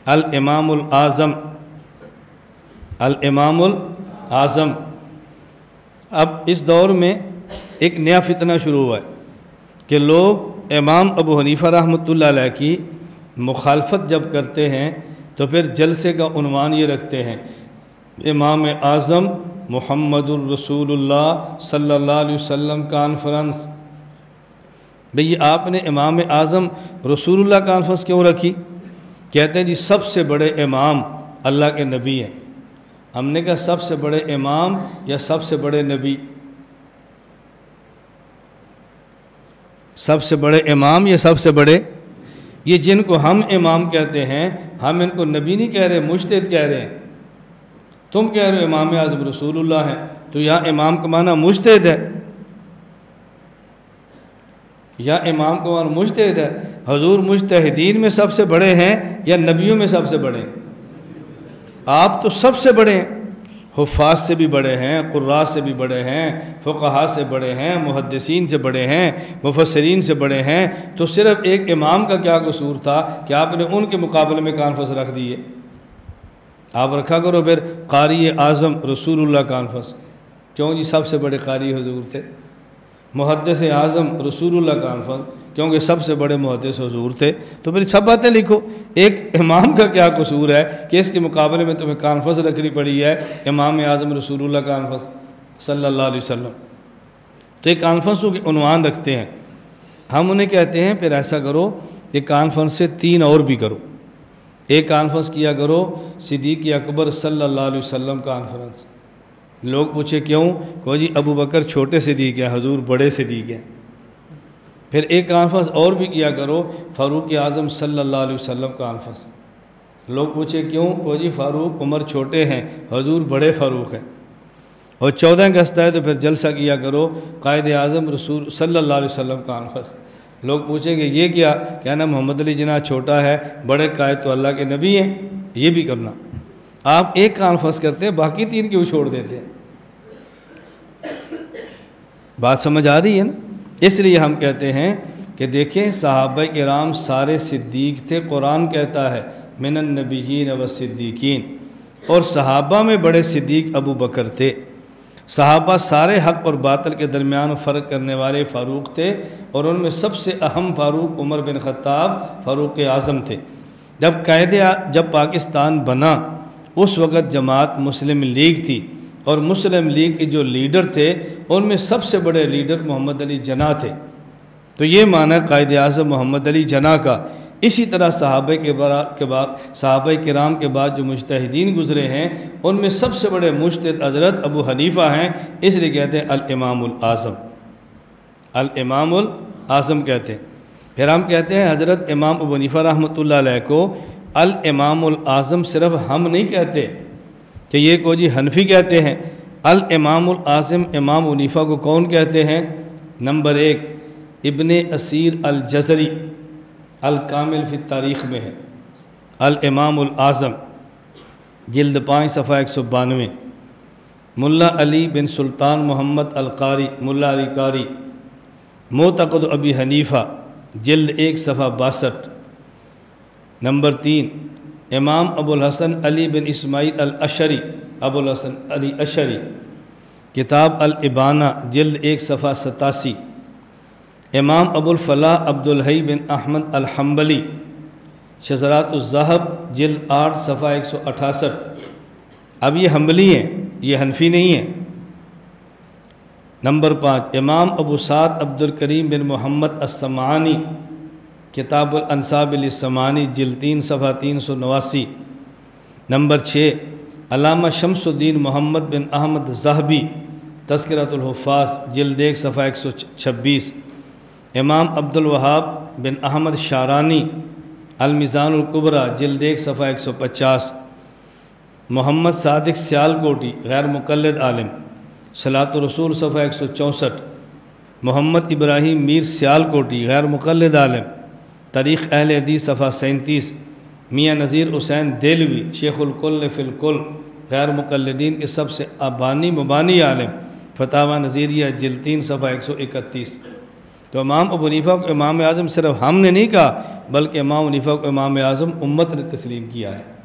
الامام الاعظم، الامام الاعظم۔ اب اس دور میں ایک نیا فتنہ شروع ہوا ہے کہ لوگ امام ابو حنیفہ رحمۃ اللہ علیہ کی مخالفت جب کرتے ہیں تو پھر جلسے کا عنوان یہ رکھتے ہیں امام اعظم محمد الرسول اللہ صلی اللہ علیہ وسلم کانفرنس۔ بھئی آپ نے امام اعظم رسول اللہ کانفرنس کیوں رکھی؟ کہتے ہیں جی سب سے بڑے امام اللہ کے نبی ہیں۔ ہم نے کہا سب سے بڑے امام یا سب سے بڑے نبی؟ سب سے بڑے امام یا سب سے بڑے؟ یہ جن کو ہم امام کہتے ہیں ہم ان کو نبی نہیں کہہ رہے، مجتہد کہہ رہے ہیں۔ تم کہہ رہے ہو امام اعظم رسول اللہ ہے، تو یا امام کا معنی مجتہد ہے، یا امام کا معنی مجتہد ہے۔ حضور مجتہدین میں سب سے بڑے ہیں یا نبیوں میں سب سے بڑے ہیں؟ آپ تو سب سے بڑے ہیں، حفاظ سے بھی بڑے ہیں، قراء سے بھی بڑے ہیں، فقہاء سے بڑے ہیں، محدثین سے بڑے ہیں، مفسرین سے بڑے ہیں، تو صرف ایک امام کا کیا قصور تھا کہ آپ نے ان کے مقابلے میں کانفرنس رکھ دیے؟ آپ رکھا کرو پھر قاری اعظم رسول اللہ کانفرنس۔ کیوں جی سب سے بڑے قاری حضور تھے۔ محدث اعظم رسول اللہ کانفرنس، کیونکہ سب سے بڑے محدث حضور تھے۔ تو پھر سب باتیں لکھو، ایک امام کا کیا قصور ہے کہ اس کے مقابلے میں تمہیں کانفرنس رکھنی پڑی ہے امام اعظم رسول اللہ کانفرنس صلی اللہ علیہ وسلم۔ تو ایک کانفرنسوں کے عنوان رکھتے ہیں، ہم انہیں کہتے ہیں پھر ایسا کرو ایک کانفرنس سے 3 اور بھی کرو۔ ایک کانفرنس کیا کرو صدیق اکبر صلی اللہ علیہ وسلم کانفرنس۔ لوگ پوچھے کیوں؟ کہ جی ابو بکر چھوٹے صدیق ہیں، حضور بڑے صدیق ہیں۔ پھر ایک کانفرنس اور بھی کیا کرو فاروق اعظم صلی اللہ علیہ وسلم کانفرنس۔ لوگ پوچھے کیوں؟ کہ جی فاروق عمر چھوٹے ہیں، حضور بڑے فاروق ہیں۔ اور 14 اگست ہے تو پھر جلسہ کیا کرو قائد اعظم رسول صلی اللہ علیہ وسلم کانفرنس۔ لوگ پوچھیں گے یہ کیا؟ کہنا محمد علی جناح چھوٹا ہے، بڑے قائد تو اللہ کے نبی ہیں، یہ بھی کرنا۔ آپ ایک کانفرنس کرتے ہیں، باقی 3 کیوں چھوڑ دیتے ہیں؟ بات سمجھ آ رہی ہے نا؟ اس لیے ہم کہتے ہیں کہ دیکھیں صحابہ کرام سارے صدیق تھے، قرآن کہتا ہے من النبیین والصدیقین، اور صحابہ میں بڑے صدیق ابو بکر تھے۔ صحابہ سارے حق اور باطل کے درمیان فرق کرنے والے فاروق تھے، اور ان میں سب سے اہم فاروق عمر بن خطاب فاروق اعظم تھے۔ جب پاکستان بنا اس وقت جماعت مسلم لیگ تھی، اور مسلم لیگ کے جو لیڈر تھے ان میں سب سے بڑے لیڈر محمد علی جناح تھے۔ تو یہ معنی قائد اعظم محمد علی جناح کا۔ اسی طرح صحابہ کرام کے بعد جو مجتہدین گزرے ہیں ان میں سب سے بڑے مجتہد حضرت ابو حنیفہ ہیں، اس لیے کہتے ہیں الامام الاعظم، الامام الاعظم کہتے ہیں۔ پھر ہم کہتے ہیں حضرت امام ابو حنیفہ رحمۃ اللہ علیہ کو الامام الاعظم صرف ہم نہیں کہتے کہ یہ کو جی حنفی کہتے ہیں۔ الامام الاعظم امام ابو حنیفہ کو کون کہتے ہیں؟ نمبر 1 ابن اسیر الجزری الکامل فی التاریخ میں ہے، الامام الاعظم جلد 5 صفحہ 192۔ ملا علی بن سلطان محمد القاری، ملا علی قاری، معتقد ابی حنیفہ جلد 1 صفحہ 62۔ نمبر 3 امام ابو الحسن علی بن اسماعیل الاشری، ابو الحسن علی اشری، کتاب الابانہ جلد 1 صفحہ 87۔ امام ابو الفلاح عبدالحی بن احمد الحنبلی، شذرات الذہب جلد 8 صفحہ 168۔ اب یہ حنبلی ہیں، یہ حنفی نہیں ہیں۔ نمبر 5 امام ابو سعد عبد الکریم بن محمد السمعانی، کتاب الانساب للسمعانی جلد 3 صفحہ 389۔ نمبر 6 علامہ شمس الدین محمد بن احمد ذہبی، تذکرۃ الحفاظ جلد 1 صفحہ 126۔ امام عبد الوہاب بن احمد شارانی، المیزان الکبریٰ جلد 1 صفحہ 150۔ محمد صادق سیالکوٹی غیر مقلد عالم، صلاۃ الرسول صفحہ 164۔ محمد ابراہیم میر سیالکوٹی غیر مقلد عالم، تاریخ اہل حدیث صفحہ 37۔ میاں نذیر حسین دہلوی شیخ الکل فی الکل، غیر مقلدین کے سب سے مبانی عالم، فتاوی نظیریہ جلد 3 صفحہ 131۔ تو امام ابو حنیفہ کو امام اعظم صرف ہم نے نہیں کہا، بلکہ امام حنیفہ کو امام اعظم امت نے تسلیم کیا ہے۔